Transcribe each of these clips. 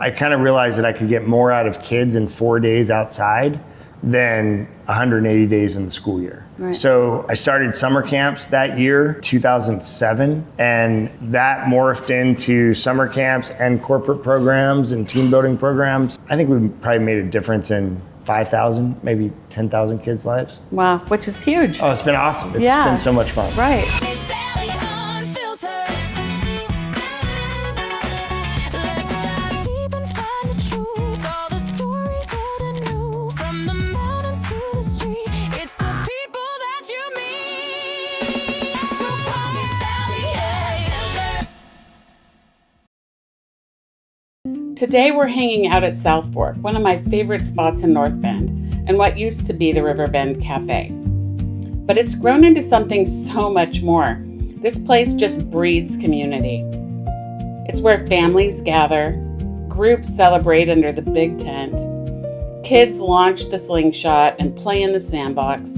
I kind of realized that I could get more out of kids in 4 days outside than 180 days in the school year. Right. So I started summer camps that year, 2007, and that morphed into summer camps and corporate programs and team building programs. I think we probably made a difference in 5,000, maybe 10,000 kids' lives. Wow, which is huge. Oh, it's been awesome. It's been so much fun. Right. Today we're hanging out at South Fork, one of my favorite spots in North Bend, and what used to be the River Bend Cafe. But it's grown into something so much more. This place just breeds community. It's where families gather, groups celebrate under the big tent, kids launch the Slingshot and play in the Sandbox.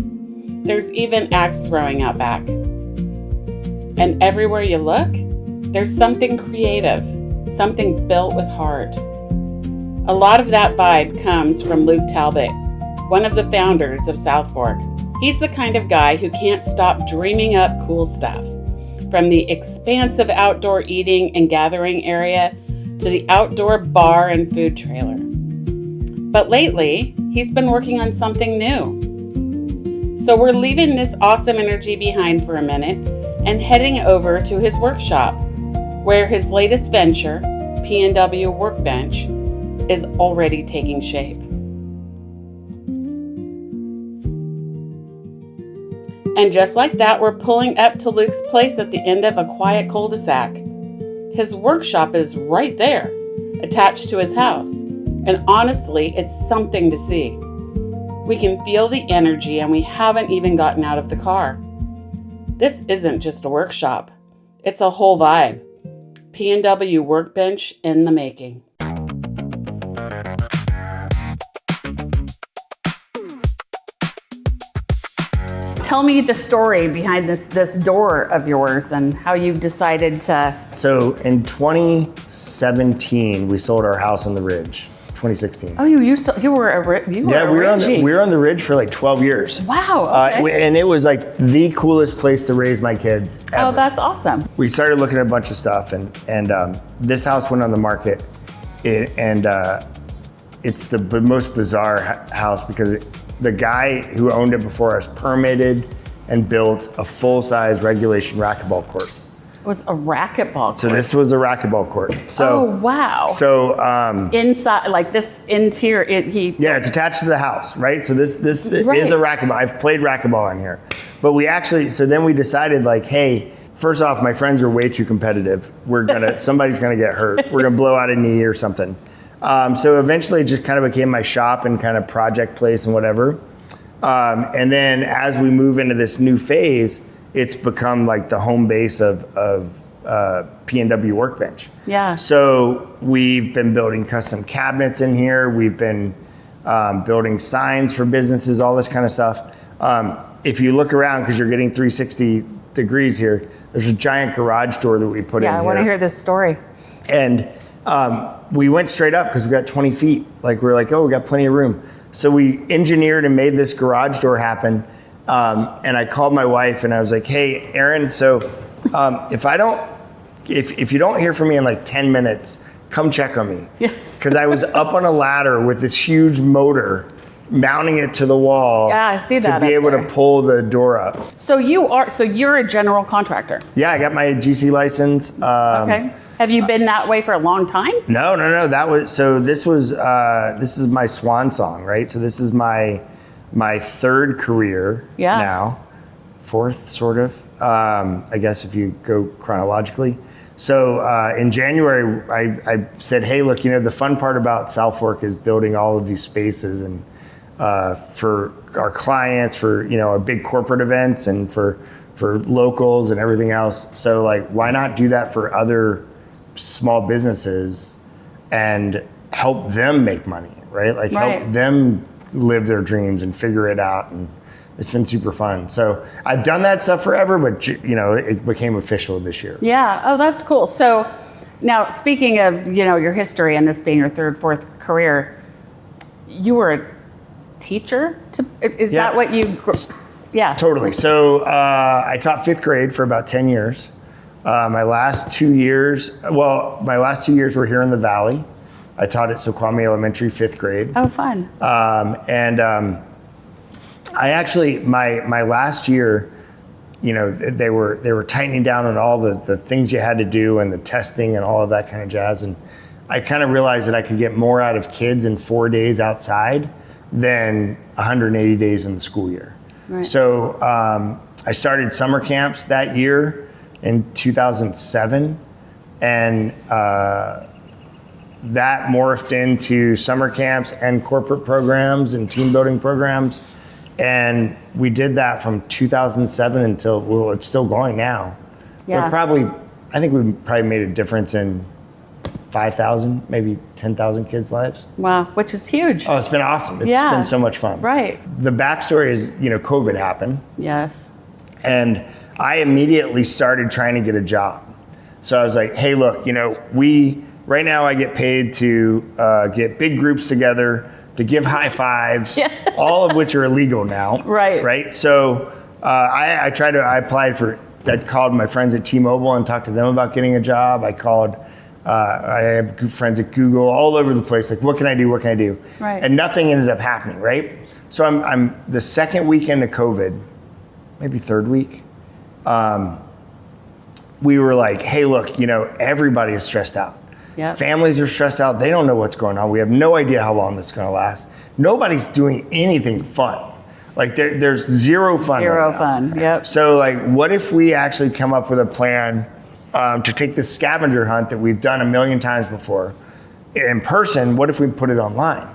There's even axe throwing out back. And everywhere you look, there's something creative. Something built with heart. A lot of that vibe comes from Luke Talbott, one of the founders of South Fork. He's the kind of guy who can't stop dreaming up cool stuff, from the expansive outdoor eating and gathering area to the outdoor bar and food trailer. But lately, he's been working on something new. So we're leaving this awesome energy behind for a minute and heading over to his workshop, where his latest venture, PNW Workbench, is already taking shape. And just like that, we're pulling up to Luke's place at the end of a quiet cul-de-sac. His workshop is right there, attached to his house. And honestly, it's something to see. We can feel the energy and we haven't even gotten out of the car. This isn't just a workshop. It's a whole vibe. PNW Workbench in the making. Tell me the story behind this door of yours and how you decided to... So in 2017, we sold our house on the Ridge. 2016. Oh, you were a Ridgie. We were on the Ridge for like 12 years. Wow. Okay. And it was like the coolest place to raise my kids ever. Oh, that's awesome. We started looking at a bunch of stuff, and this house went on the market, and it's the most bizarre house because the guy who owned it before us permitted and built a full-size regulation racquetball court. It was a racquetball court. So this was a racquetball court. So, oh, wow. So inside, like this interior, yeah, it's attached to the house, right? So this is a racquetball. I've played racquetball in here. But then we decided like, hey, first off, my friends are way too competitive. Somebody's gonna get hurt. We're gonna blow out a knee or something. So eventually it just kind of became my shop and kind of project place and whatever. And then as we move into this new phase, it's become like the home base of PNW Workbench. Yeah. So we've been building custom cabinets in here. We've been building signs for businesses, all this kind of stuff. If you look around, because you're getting 360 degrees here, there's a giant garage door that we put in here. Yeah, I want to hear this story. And we went straight up because we got 20 feet. Like we're like, oh, we got plenty of room. So we engineered and made this garage door happen. And I called my wife and I was like, hey, Erin, so if you don't hear from me in like 10 minutes, come check on me. Yeah. Because I was up on a ladder with this huge motor, mounting it to the wall. Yeah, I see that. To be able to pull the door up. So you're a general contractor? Yeah, I got my GC license. Okay. Have you been that way for a long time? No. This is my swan song, right? So this is my third career now, fourth sort of, I guess if you go chronologically. So in January, I said, hey, look, the fun part about South Fork is building all of these spaces and for our clients, for our big corporate events and for locals and everything else. So like, why not do that for other small businesses and help them make money, right? Like help them live their dreams and figure it out, and it's been super fun. So I've done that stuff forever, but it became official this year. Yeah. Oh, that's cool. So Now, speaking of, your history and this being your third, fourth career, you were a teacher? Is that what you... Yeah. Totally. So I taught fifth grade for about 10 years. My last 2 years were here in the Valley. I taught at Snoqualmie Elementary, fifth grade. Oh, fun. I actually, my last year, they were tightening down on all the things you had to do and the testing and all of that kind of jazz. And I kind of realized that I could get more out of kids in 4 days outside than 180 days in the school year. Right. So I started summer camps that year in 2007, and that morphed into summer camps and corporate programs and team building programs. And we did that from 2007 until, well, it's still going now. Yeah. I think we probably made a difference in 5,000, maybe 10,000 kids' lives. Wow, which is huge. Oh, it's been awesome. It's been so much fun. Right. The backstory is, COVID happened. Yes. And I immediately started trying to get a job. So I was like, hey, look, right now I get paid to get big groups together, to give high fives, all of which are illegal now. Right. Right. So I called my friends at T-Mobile and talked to them about getting a job. I have friends at Google all over the place. Like, what can I do? What can I do? Right. And nothing ended up happening. Right. So I'm the second weekend of COVID, maybe third week. We were like, hey, look, everybody is stressed out. Yep. Families are stressed out. They don't know what's going on. We have no idea how long this is going to last. Nobody's doing anything fun. Like there's zero fun. Zero fun. Yep. So what if we actually come up with a plan to take this scavenger hunt that we've done a million times before in person? What if we put it online?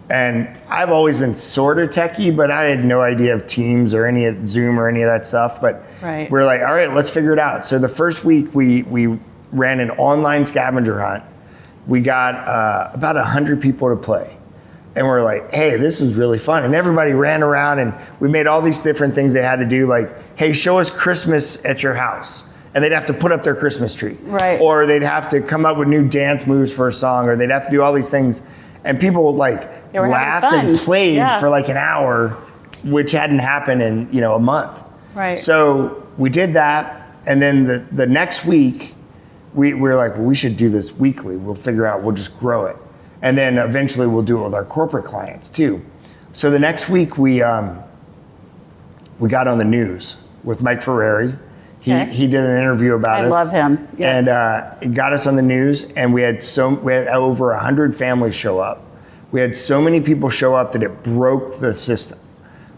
And I've always been sort of techie, but I had no idea of Teams or any of Zoom or any of that stuff. But we're like, all right, let's figure it out. So the first week we ran an online scavenger hunt. We got about 100 people to play. And we're like, hey, this was really fun. And everybody ran around and we made all these different things they had to do, like, hey, show us Christmas at your house. And they'd have to put up their Christmas tree. Right. Or they'd have to come up with new dance moves for a song, or they'd have to do all these things. And people laughed and played for like an hour, which hadn't happened in, a month. Right. So we did that. And then the next week, we were like, well, we should do this weekly. We'll just grow it. And then eventually we'll do it with our corporate clients too. So the next week we got on the news with Mike Ferrari. He did an interview about us. I love him. Yeah. And it got us on the news, and we had over 100 families show up. We had so many people show up that it broke the system.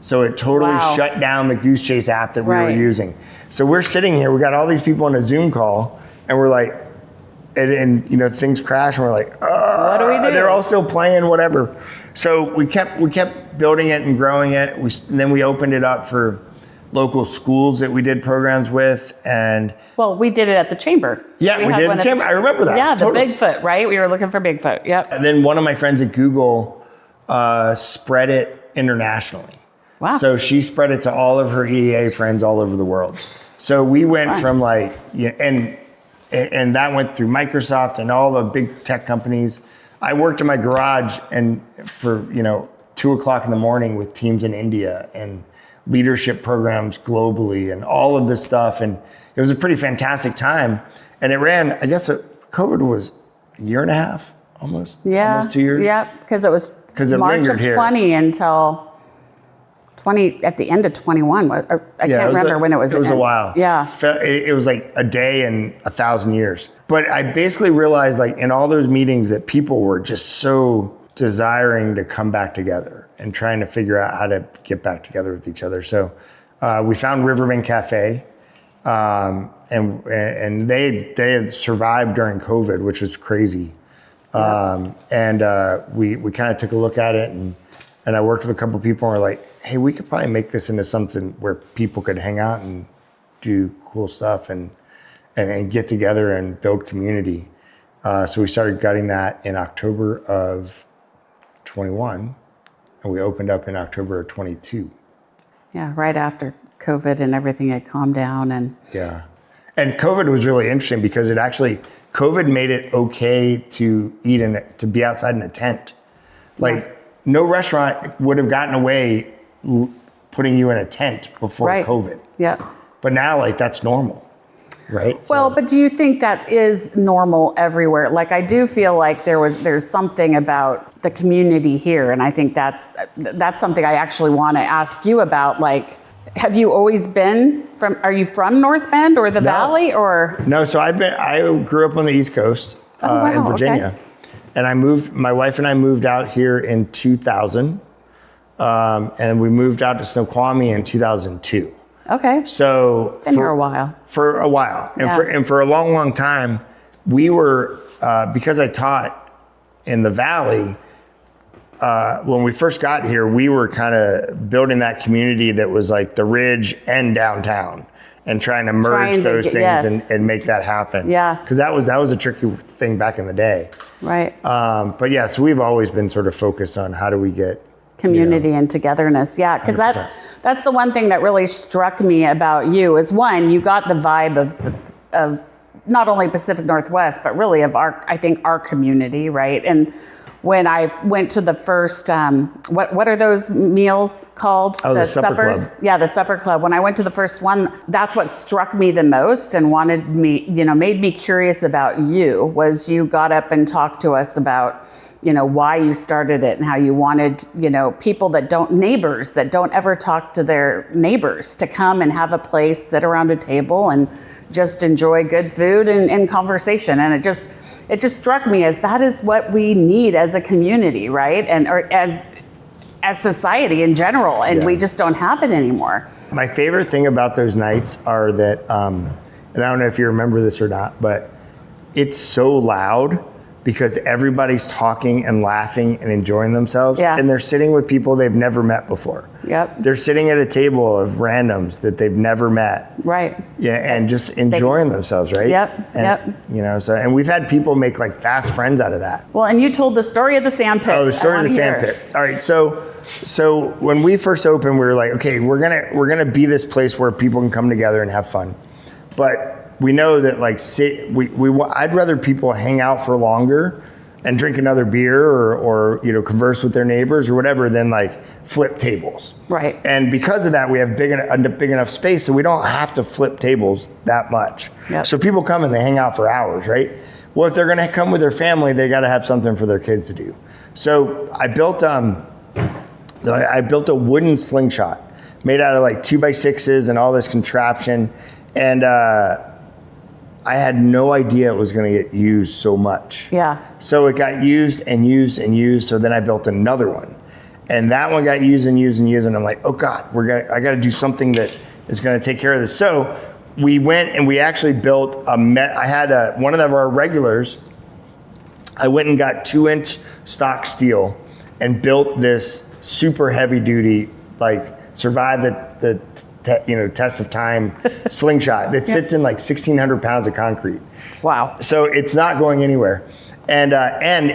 So it totally shut down the Goose Chase app that we were using. So we're sitting here, we got all these people on a Zoom call, and we're like, and things crash, and we're like, what do we do? They're all still playing, whatever. So we kept building it and growing it. And then we opened it up for local schools that we did programs with. And we did it at the chamber. Yeah, we did it at the chamber. I remember that. Yeah, totally. The Bigfoot, right? We were looking for Bigfoot. Yep. And then one of my friends at Google spread it internationally. Wow. So she spread it to all of her EA friends all over the world. So we went from and that went through Microsoft and all the big tech companies. I worked in my garage and for 2:00 in the morning with teams in India and leadership programs globally and all of this stuff. And it was a pretty fantastic time. And it ran, I guess COVID was a year and a half, almost 2 years. Yeah, because it was March of 20 until 20 at the end of 21. I can't remember when it was. It was a while. Yeah. It was like a day and 1,000 years. But I basically realized in all those meetings that people were just so desiring to come back together and trying to figure out how to get back together with each other. So we found Riverbend Cafe, and they had survived during COVID, which was crazy. And we kind of took a look at it, and I worked with a couple of people, and we're like, hey, we could probably make this into something where people could hang out and do cool stuff and get together and build community. So we started gutting that in October of 21, and we opened up in October of 22. Yeah, right after COVID and everything had calmed down. And COVID was really interesting because it actually COVID made it okay to to be outside in a tent. Like no restaurant would have gotten away putting you in a tent before COVID. Yeah. But now like that's normal, right? Well, but do you think that is normal everywhere? Like I do feel like there's something about the community here, and I think that's something I actually want to ask you about. Like, have you always been are you from North Bend or the Valley or? No, so I grew up on the East Coast in Virginia. Okay. And my wife and I moved out here in 2000. And we moved out to Snoqualmie in 2002. Okay. So been here a while. For a while. And for a long, long time, we were, because I taught in the Valley, when we first got here, we were kind of building that community that was like the Ridge and downtown and trying to merge those things and make that happen. Yeah. Because that was a tricky thing back in the day. Right. But yeah, so we've always been sort of focused on how do we get community and togetherness. Yeah, because that's the one thing that really struck me about you is one, you got the vibe of not only Pacific Northwest, but really of our community, right? And when I went to the first, what are those meals called? Oh, the supper club. Yeah, the supper club. When I went to the first one, that's what struck me the most and made me curious about you, was you got up and talked to us about, why you started it and how you wanted, people neighbors that don't ever talk to their neighbors to come and have a place, sit around a table and just enjoy good food and conversation. And it just struck me as that is what we need as a community, right? Or as society in general. And we just don't have it anymore. My favorite thing about those nights are that, and I don't know if you remember this or not, but it's so loud because everybody's talking and laughing and enjoying themselves. Yeah. And they're sitting with people they've never met before. Yep. They're sitting at a table of randoms that they've never met. Right. Yeah, and just enjoying themselves, right? Yep. And, and we've had people make like fast friends out of that. Well, and you told the story of the sand pit. Oh, the story of the sand pit. All right, so when we first opened, we were like, okay, we're gonna be this place where people can come together and have fun. But we know that I'd rather people hang out for longer and drink another beer or converse with their neighbors or whatever than like flip tables. Right. And because of that, we have big enough space so we don't have to flip tables that much. Yep. So people come and they hang out for hours, right? Well, if they're gonna come with their family, they gotta have something for their kids to do. So I built a wooden slingshot made out of like 2x6s and all this contraption. And I had no idea it was going to get used so much. Yeah. So it got used and used and used. So then I built another one, and that one got used and used and used. And I'm like, oh God, I got to do something that is going to take care of this. So we went and we actually built I had one of our regulars. I went and got 2-inch stock steel and built this super heavy duty, like survive the test of time slingshot that sits in like 1,600 pounds of concrete. Wow. So it's not going anywhere. And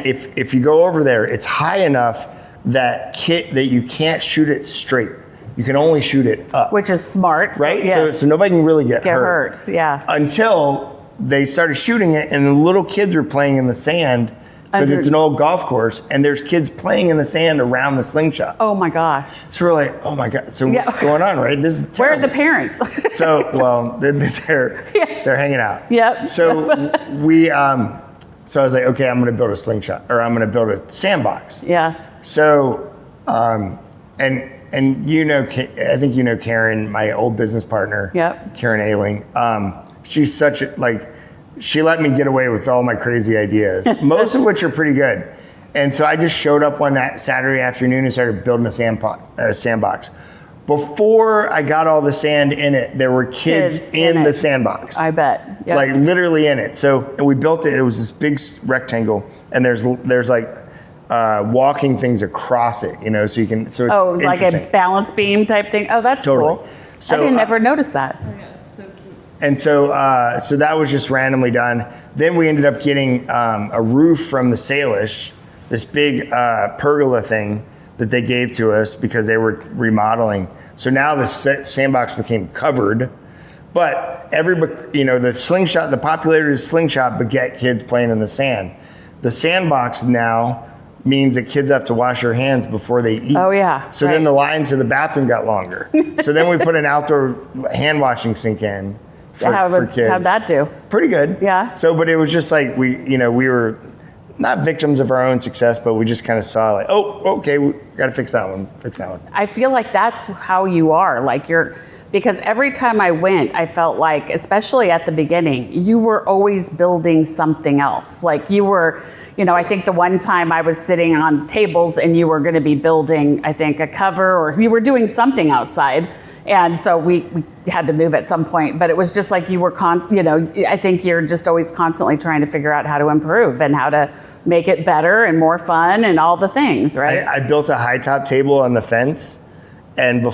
if you go over there, it's high enough that you can't shoot it straight. You can only shoot it up. Which is smart. Right? Yes. So nobody can really get hurt. Yeah. Until they started shooting it and the little kids were playing in the sand because it's an old golf course and there's kids playing in the sand around the slingshot. Oh my gosh. So we're like, oh my God. So what's going on, right? This is terrible. Where are the parents? They're hanging out. Yep. So so I was like, okay, I'm going to build a slingshot or I'm going to build a sandbox. Yeah. So, and I think Karen, my old business partner. Yep. Karen Ailing. She's she let me get away with all my crazy ideas, most of which are pretty good. And so I just showed up one Saturday afternoon and started building a sandbox. Before I got all the sand in it, there were kids in the sandbox. I bet. Yep. Like literally in it. And we built it. It was this big rectangle, and there's like walking things across it, so you can. So it's like a balance beam type thing. Oh, that's cool. So I didn't ever notice that. Oh yeah, it's so cute. And so that was just randomly done. Then we ended up getting a roof from the Salish, this big pergola thing that they gave to us because they were remodeling. So now the sandbox became covered But the Slingshot, the popularity of Slingshot beget kids playing in the sand. The Sandbox now means that kids have to wash their hands before they eat. Oh yeah. So then the lines to the bathroom got longer. So then we put an outdoor hand washing sink in for kids. How'd that do? Pretty good. Yeah. So, but it was just like we were not victims of our own success, but we just kind of saw like, oh, okay, we got to fix that one. I feel like that's how you are. Like because every time I went, I felt like, especially at the beginning, you were always building something else. Like you were, I think the one time I was sitting on tables and you were going to be building, I think, a cover, or you were doing something outside. And so we had to move at some point, but it was just like you were I think you're just always constantly trying to figure out how to improve and how to make it better and more fun and all the things, right? I built a high top table on the fence, and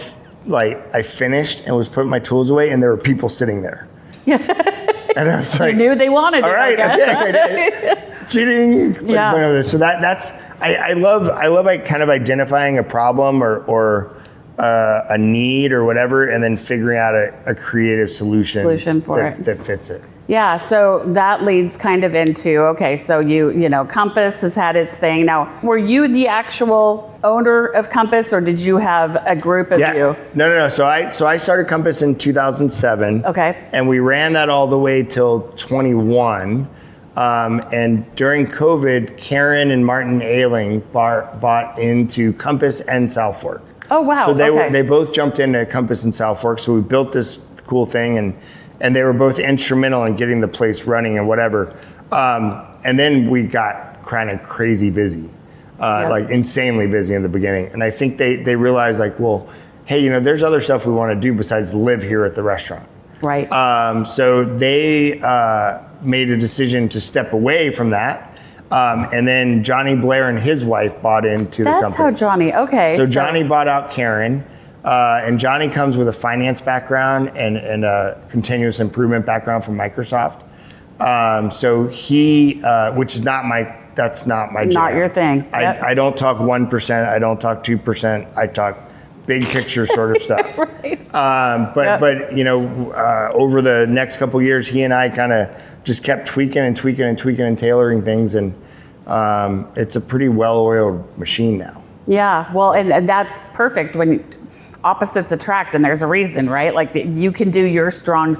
I finished and was putting my tools away, and there were people sitting there. And I was like, you knew they wanted it. All right, okay. Cheating. Yeah. So that's I love kind of identifying a problem or a need or whatever, and then figuring out a creative solution for it that fits it. Yeah, so that leads kind of into, okay, so Compass has had its thing. Now, were you the actual owner of Compass, or did you have a group of you? No. So I started Compass in 2007. Okay. And we ran that all the way till 21. And during COVID, Karen and Martin Ailing bought into Compass and South Fork. Oh, wow. So they both jumped into Compass and South Fork. So we built this cool thing, and they were both instrumental in getting the place running and whatever. And then we got kind of crazy busy, like insanely busy in the beginning. And I think they realized like, well, hey, there's other stuff we want to do besides live here at the restaurant. Right. So they made a decision to step away from that. And then Johnny Blair and his wife bought into the company. That's how Johnny, okay. So Johnny bought out Karen, and Johnny comes with a finance background and a continuous improvement background from Microsoft. So he, which is that's not my jam. Not your thing. Yep. I don't talk 1%, I don't talk 2%, I talk big picture sort of stuff. Right. But over the next couple of years, he and I kind of just kept tweaking and tailoring things, and it's a pretty well-oiled machine now. Yeah, well, and that's perfect when opposites attract, and there's a reason, right? Like you can do your strong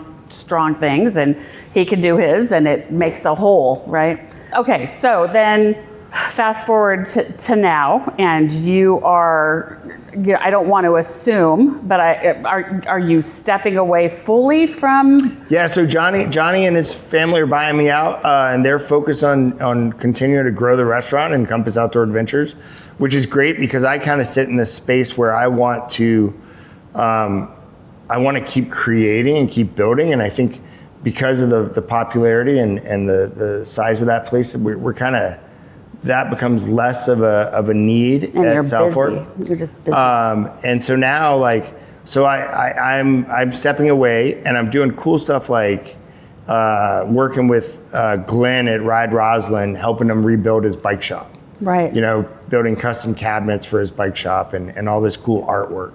things, and he can do his, and it makes a whole, right? Okay, so then fast forward to now, and you are, I don't want to assume, but are you stepping away fully from? Yeah, so Johnny and his family are buying me out, and they're focused on continuing to grow the restaurant and Compass Outdoor Adventures, which is great because I kind of sit in this space where I want to keep creating and keep building, and I think because of the popularity and the size of that place, we're kind of, that becomes less of a need and at South Fork. You're just busy. And so now, I'm stepping away, and I'm doing cool stuff like working with Glenn at Ride Roslyn, helping him rebuild his bike shop. Right. Building custom cabinets for his bike shop and all this cool artwork.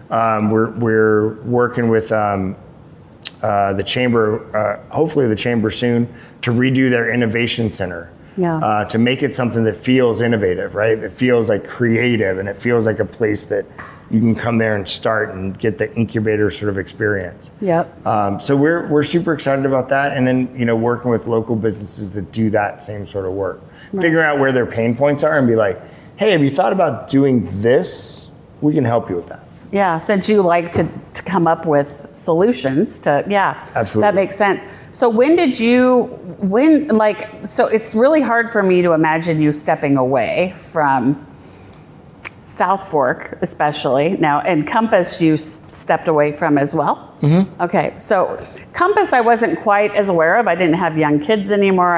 We're working with the chamber, hopefully the chamber soon, to redo their innovation center. Yeah. To make it something that feels innovative, right? That feels like creative, and it feels like a place that you can come there and start and get the incubator sort of experience. Yep. So we're super excited about that, and then working with local businesses that do that same sort of work, figuring out where their pain points are, and be like, hey, have you thought about doing this? We can help you with that. Yeah, since you like to come up with solutions to, Absolutely. That makes sense. So so it's really hard for me to imagine you stepping away from South Fork, especially now, and Compass you stepped away from as well. Mm-hmm. Okay, so Compass I wasn't quite as aware of. I didn't have young kids anymore.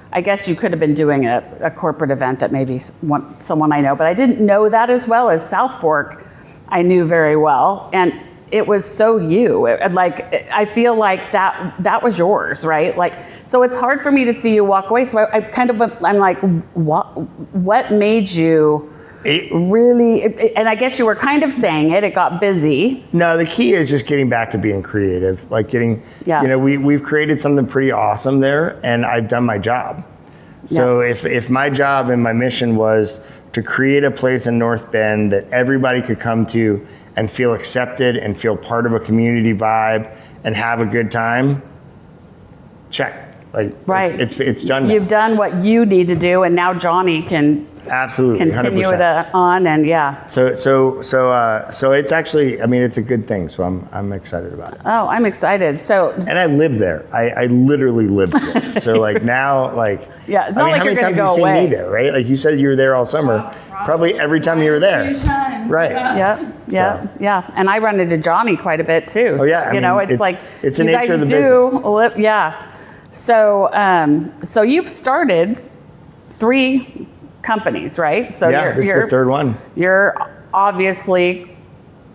I guess you could have been doing a corporate event that maybe someone I know, but I didn't know that as well as South Fork I knew very well. And it was so you. I feel like that was yours, right? So it's hard for me to see you walk away. So I'm like, what made you and I guess you were kind of saying it got busy. No, the key is just getting back to being creative, like we've created something pretty awesome there, and I've done my job. So if my job and my mission was to create a place in North Bend that everybody could come to and feel accepted and feel part of a community vibe and have a good time, check. Like, it's done now. You've done what you need to do, and now Johnny can absolutely continue 100%. it on, and So it's actually, I mean, it's a good thing. So I'm excited about it. Oh, I'm excited. So, and I live there. I literally live there. So like now, like, yeah, it's not like you're going to go away. How many times have you seen me there, right? Like you said, you were there all summer. Probably every time you were there. Right. Yeah. And I run into Johnny quite a bit too. Oh yeah. It's like it's the you nature guys of the business. Yeah. So you've started 3 companies, right? So this is the third one. You're obviously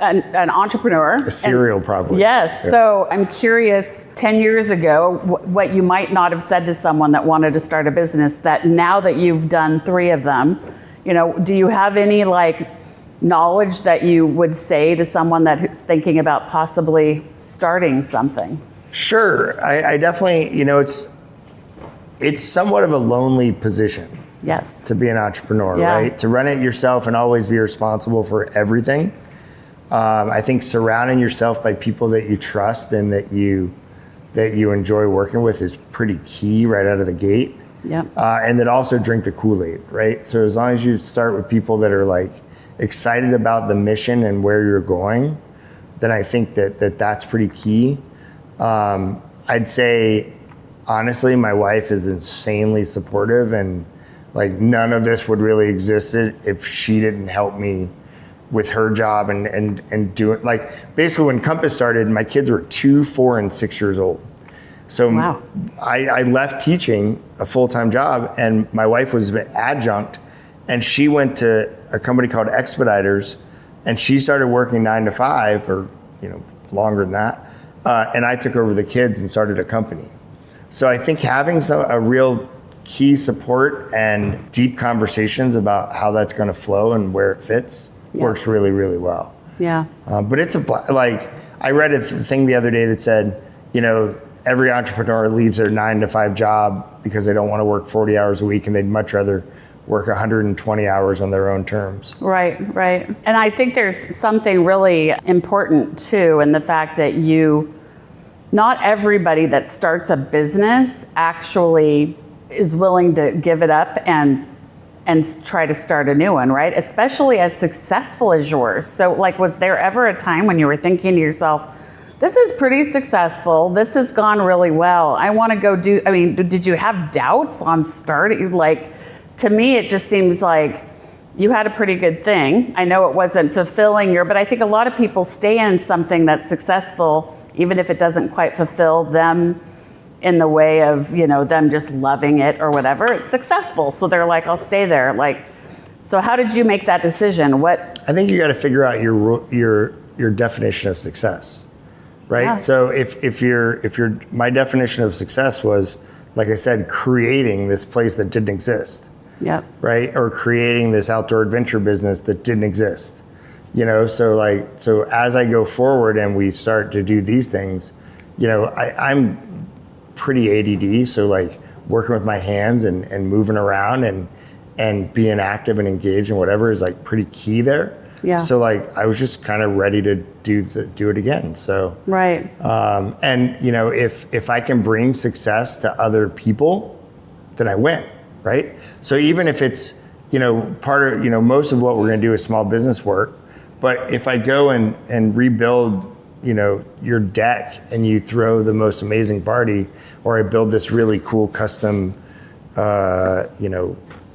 an entrepreneur. A serial probably. Yes. Yeah. So I'm curious, 10 years ago, what you might not have said to someone that wanted to start a business, that now that you've done 3 of them, do you have any like knowledge that you would say to someone that's thinking about possibly starting something? Sure. I definitely, it's somewhat of a lonely position. Yes. To be an entrepreneur, right? To run it yourself and always be responsible for everything. I think surrounding yourself by people that you trust and that you enjoy working with is pretty key right out of the gate. Yeah. And that also drink the Kool-Aid, right? So as long as you start with people that are like excited about the mission and where you're going, then I think that's pretty key. I'd say, honestly, my wife is insanely supportive, and like none of this would really exist if she didn't help me with her job and do it. Like basically when Compass started, my kids were 2, 4, and 6 years old. So wow. I left teaching a full-time job, and my wife was an adjunct, and she went to a company called Expeditors, and she started working 9 to 5 or longer than that. And I took over the kids and started a company. So I think having a real key support and deep conversations about how that's going to flow and where it fits works really, really well. Yeah. But it's I read a thing the other day that said, every entrepreneur leaves their 9 to 5 job because they don't want to work 40 hours a week, and they'd much rather work 120 hours on their own terms. Right. And I think there's something really important too in the fact that not everybody that starts a business actually is willing to give it up and try to start a new one, right? Especially as successful as yours. So like, was there ever a time when you were thinking to yourself, this is pretty successful, this has gone really well, I want to go did you have doubts on starting? Like, to me, it just seems like you had a pretty good thing. I know it wasn't fulfilling but I think a lot of people stay in something that's successful, even if it doesn't quite fulfill them in the way of, them just loving it or whatever. It's successful. So they're like, I'll stay there. Like, so how did you make that decision? I think you got to figure out your definition of success, right? Yeah. So if my definition of success was, like I said, creating this place that didn't exist. Yep. Right? Or creating this outdoor adventure business that didn't exist. So as I go forward and we start to do these things, I'm pretty ADD. So like working with my hands and moving around and being active and engaged in whatever is like pretty key there. Yeah. So like I was just kind of ready to do it again. So right. And if I can bring success to other people, then I win. Right? So even if it's, part of, most of what we're going to do is small business work, but if I go and rebuild, your deck and you throw the most amazing party, or I build this really cool custom,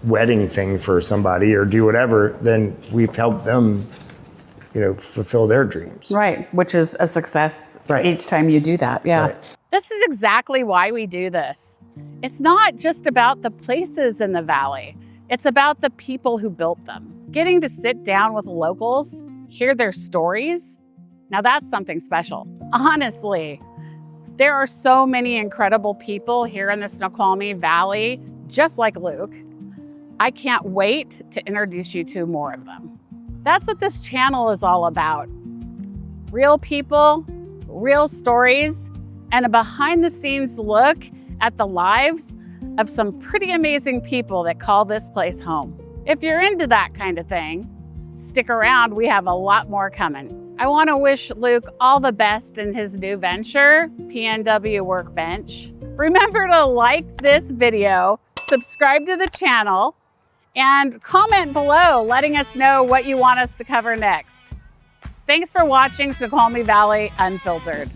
wedding thing for somebody or do whatever, then we've helped them, fulfill their dreams. Right. Which is a success each time you do that. Yeah. Right. This is exactly why we do this. It's not just about the places in the valley. It's about the people who built them. Getting to sit down with locals, hear their stories. Now that's something special. Honestly, there are so many incredible people here in the Snoqualmie Valley, just like Luke, I can't wait to introduce you to more of them. That's what this channel is all about. Real people, real stories, and a behind-the-scenes look at the lives of some pretty amazing people that call this place home. If you're into that kind of thing, stick around, we have a lot more coming. I want to wish Luke all the best in his new venture, PNW Workbench. Remember to like this video, subscribe to the channel, and comment below letting us know what you want us to cover next. Thanks for watching Snoqualmie Valley Unfiltered.